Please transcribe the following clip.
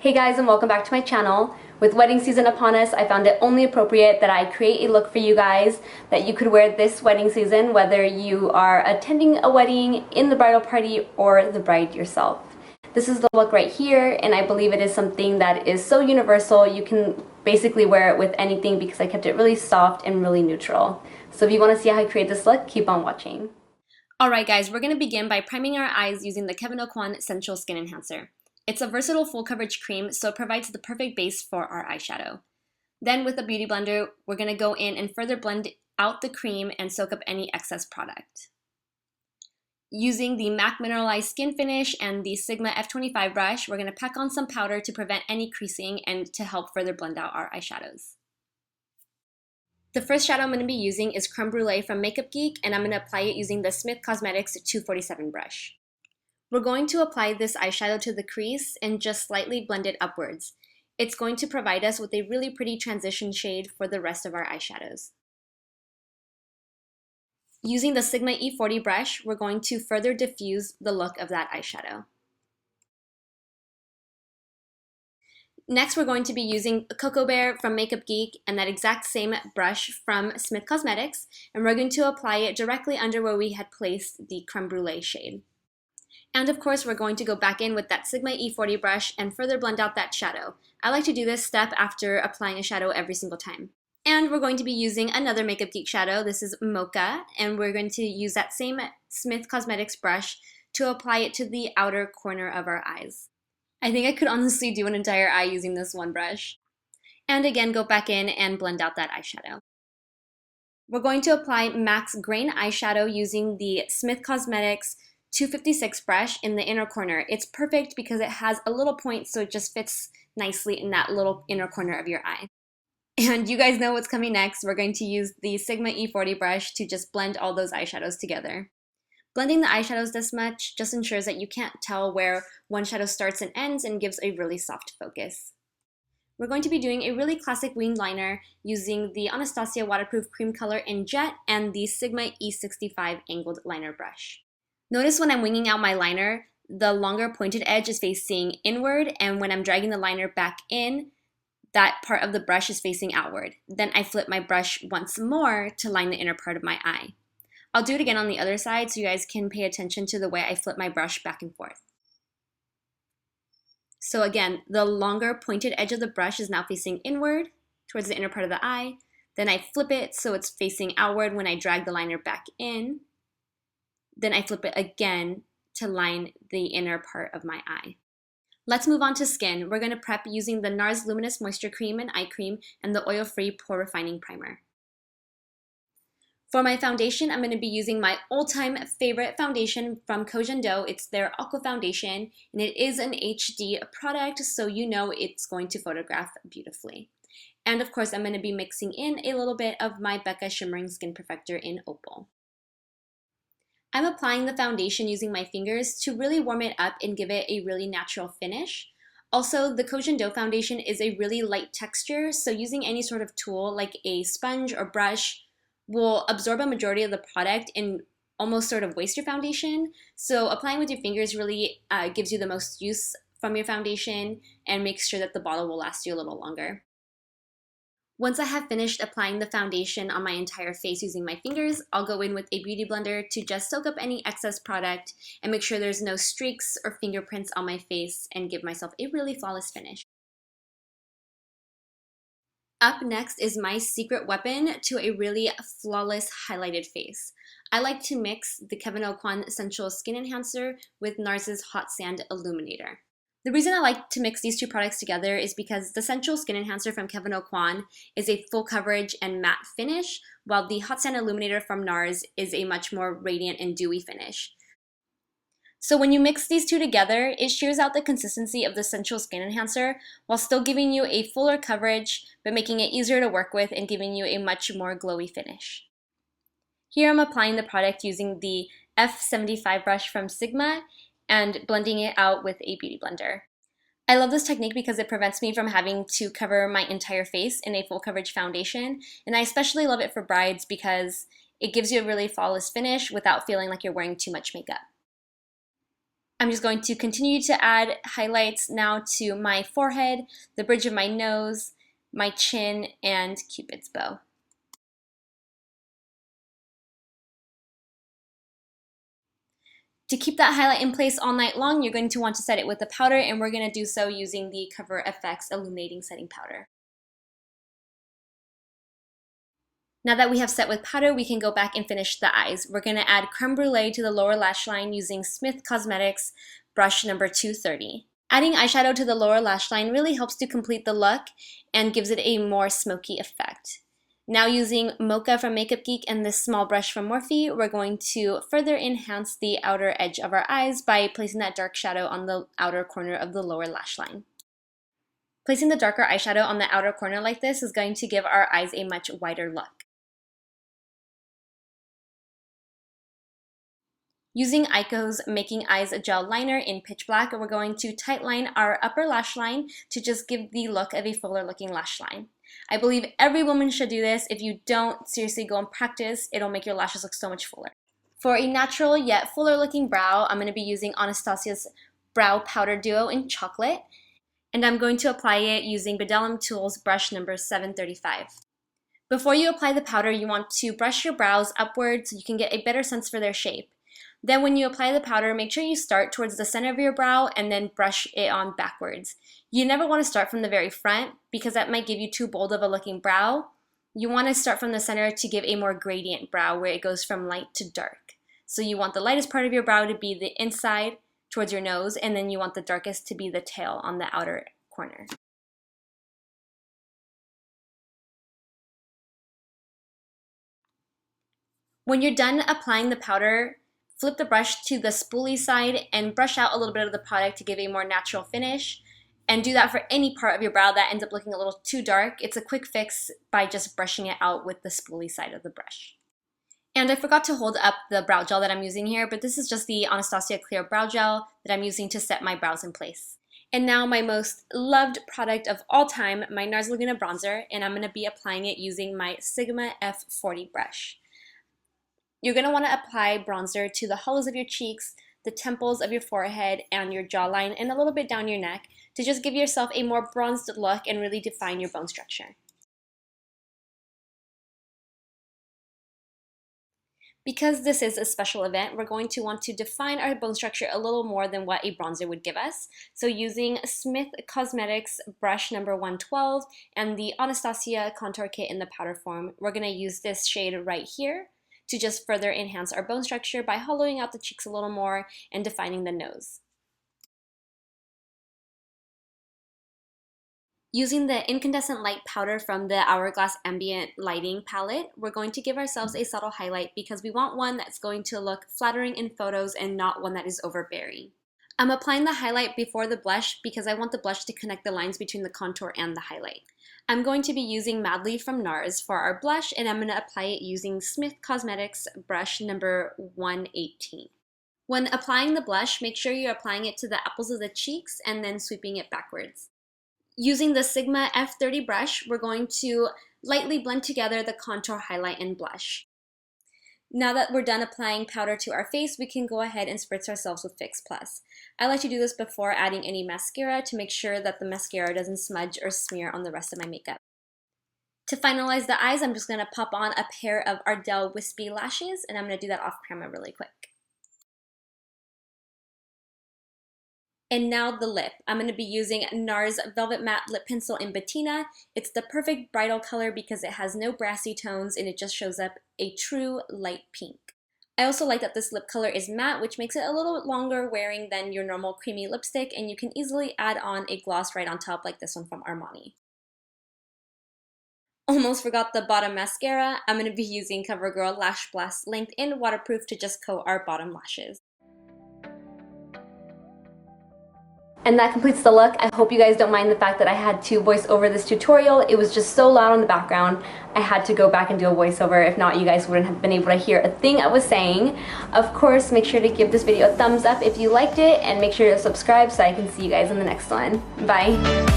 Hey guys, and welcome back to my channel. With wedding season upon us, I found it only appropriate that I create a look for you guys that you could wear this wedding season, whether you are attending a wedding, in the bridal party, or the bride yourself. This is the look right here, and I believe it is something that is so universal you can basically wear it with anything because I kept it really soft and really neutral. So if you want to see how I create this look, keep on watching. Alright guys, we're going to begin by priming our eyes using the Kevyn Aucoin Sensual Skin Enhancer. It's a versatile full coverage cream, so it provides the perfect base for our eyeshadow. Then with a beauty blender, we're going to go in and further blend out the cream and soak up any excess product. Using the MAC Mineralized Skin Finish and the Sigma F25 brush, we're going to pack on some powder to prevent any creasing and to help further blend out our eyeshadows. The first shadow I'm going to be using is Creme Brulee from Makeup Geek, and I'm going to apply it using the Smith Cosmetics 247 brush. We're going to apply this eyeshadow to the crease and just slightly blend it upwards. It's going to provide us with a really pretty transition shade for the rest of our eyeshadows. Using the Sigma E40 brush, we're going to further diffuse the look of that eyeshadow. Next, we're going to be using Cocoa Bear from Makeup Geek and that exact same brush from Smith Cosmetics, and we're going to apply it directly under where we had placed the Creme Brulee shade. And of course, we're going to go back in with that Sigma E40 brush and further blend out that shadow. I like to do this step after applying a shadow every single time. And we're going to be using another Makeup Geek shadow. This is Mocha, and we're going to use that same Smith Cosmetics brush to apply it to the outer corner of our eyes. I think I could honestly do an entire eye using this one brush. And again, go back in and blend out that eyeshadow. We're going to apply MAC's Grain Eyeshadow using the Smith Cosmetics 256 brush in the inner corner. It's perfect because it has a little point, so it just fits nicely in that little inner corner of your eye. And you guys know what's coming next. We're going to use the Sigma E40 brush to just blend all those eyeshadows together. Blending the eyeshadows this much just ensures that you can't tell where one shadow starts and ends and gives a really soft focus. We're going to be doing a really classic winged liner using the Anastasia Waterproof Cream Color in Jet and the Sigma E65 Angled Liner Brush. Notice when I'm winging out my liner, the longer pointed edge is facing inward, and when I'm dragging the liner back in, that part of the brush is facing outward. Then I flip my brush once more to line the inner part of my eye. I'll do it again on the other side so you guys can pay attention to the way I flip my brush back and forth. So again, the longer pointed edge of the brush is now facing inward towards the inner part of the eye. Then I flip it so it's facing outward when I drag the liner back in. Then I flip it again to line the inner part of my eye. Let's move on to skin. We're going to prep using the NARS Luminous Moisture Cream and Eye Cream and the Oil-Free Pore Refining Primer. For my foundation, I'm going to be using my all-time favorite foundation from Kojin Do. It's their Aqua Foundation, and it is an HD product, so you know it's going to photograph beautifully. And of course, I'm going to be mixing in a little bit of my Becca Shimmering Skin Perfector in Opal. I'm applying the foundation using my fingers to really warm it up and give it a really natural finish. Also, the Kojin Do foundation is a really light texture, so using any sort of tool like a sponge or brush will absorb a majority of the product and almost sort of waste your foundation. So applying with your fingers really gives you the most use from your foundation and makes sure that the bottle will last you a little longer. Once I have finished applying the foundation on my entire face using my fingers, I'll go in with a beauty blender to just soak up any excess product and make sure there's no streaks or fingerprints on my face and give myself a really flawless finish. Up next is my secret weapon to a really flawless highlighted face. I like to mix the Kevyn Aucoin Sensual Skin Enhancer with NARS's Hot Sand Illuminator. The reason I like to mix these two products together is because the Sensual Skin Enhancer from Kevyn Aucoin is a full coverage and matte finish, while the Hot Sand Illuminator from NARS is a much more radiant and dewy finish. So when you mix these two together, it shears out the consistency of the Sensual Skin Enhancer while still giving you a fuller coverage, but making it easier to work with and giving you a much more glowy finish. Here I'm applying the product using the F75 brush from Sigma and blending it out with a beauty blender. I love this technique because it prevents me from having to cover my entire face in a full coverage foundation, and I especially love it for brides because it gives you a really flawless finish without feeling like you're wearing too much makeup. I'm just going to continue to add highlights now to my forehead, the bridge of my nose, my chin, and Cupid's bow. To keep that highlight in place all night long, you're going to want to set it with a powder, and we're going to do so using the Cover FX Illuminating Setting Powder. Now that we have set with powder, we can go back and finish the eyes. We're going to add creme brulee to the lower lash line using Smith Cosmetics brush number 230. Adding eyeshadow to the lower lash line really helps to complete the look and gives it a more smoky effect. Now using Mocha from Makeup Geek and this small brush from Morphe, we're going to further enhance the outer edge of our eyes by placing that dark shadow on the outer corner of the lower lash line. Placing the darker eyeshadow on the outer corner like this is going to give our eyes a much wider look. Using Eyeshado's Making Eyes Gel Liner in Pitch Black, we're going to tightline our upper lash line to just give the look of a fuller looking lash line. I believe every woman should do this. If you don't, seriously go and practice. It'll make your lashes look so much fuller. For a natural yet fuller looking brow, I'm going to be using Anastasia's Brow Powder Duo in Chocolate, and I'm going to apply it using Bedalim Tools brush number 735. Before you apply the powder, you want to brush your brows upwards so you can get a better sense for their shape. Then when you apply the powder, make sure you start towards the center of your brow and then brush it on backwards. You never want to start from the very front because that might give you too bold of a looking brow. You want to start from the center to give a more gradient brow where it goes from light to dark. So you want the lightest part of your brow to be the inside towards your nose, and then you want the darkest to be the tail on the outer corner. When you're done applying the powder, flip the brush to the spoolie side and brush out a little bit of the product to give a more natural finish. And do that for any part of your brow that ends up looking a little too dark. It's a quick fix by just brushing it out with the spoolie side of the brush. And I forgot to hold up the brow gel that I'm using here, but this is just the Anastasia Clear Brow Gel that I'm using to set my brows in place. And now my most loved product of all time, my NARS Laguna bronzer, and I'm going to be applying it using my Sigma F40 brush. You're going to want to apply bronzer to the hollows of your cheeks, the temples of your forehead, and your jawline, and a little bit down your neck to just give yourself a more bronzed look and really define your bone structure. Because this is a special event, we're going to want to define our bone structure a little more than what a bronzer would give us. So using Smith Cosmetics brush number 112 and the Anastasia contour kit in the powder form, we're going to use this shade right here to just further enhance our bone structure by hollowing out the cheeks a little more and defining the nose. Using the incandescent light powder from the Hourglass Ambient Lighting palette, we're going to give ourselves a subtle highlight because we want one that's going to look flattering in photos and not one that is overbearing. I'm applying the highlight before the blush because I want the blush to connect the lines between the contour and the highlight. I'm going to be using Madly from NARS for our blush, and I'm going to apply it using Smith Cosmetics brush number 118. When applying the blush, make sure you're applying it to the apples of the cheeks and then sweeping it backwards. Using the Sigma F30 brush, we're going to lightly blend together the contour, highlight, and blush. Now that we're done applying powder to our face, we can go ahead and spritz ourselves with Fix Plus. I like to do this before adding any mascara to make sure that the mascara doesn't smudge or smear on the rest of my makeup. To finalize the eyes, I'm just going to pop on a pair of Ardell Wispy lashes, and I'm going to do that off camera really quick. And now the lip. I'm going to be using NARS Velvet Matte Lip Pencil in Bettina. It's the perfect bridal color because it has no brassy tones and it just shows up a true light pink. I also like that this lip color is matte, which makes it a little longer wearing than your normal creamy lipstick, and you can easily add on a gloss right on top like this one from Armani. Almost forgot the bottom mascara. I'm going to be using CoverGirl Lash Blast Length in Waterproof to just coat our bottom lashes. And that completes the look. I hope you guys don't mind the fact that I had to voice over this tutorial. It was just so loud in the background. I had to go back and do a voiceover. If not, you guys wouldn't have been able to hear a thing I was saying. Of course, make sure to give this video a thumbs up if you liked it, and make sure to subscribe so I can see you guys in the next one. Bye.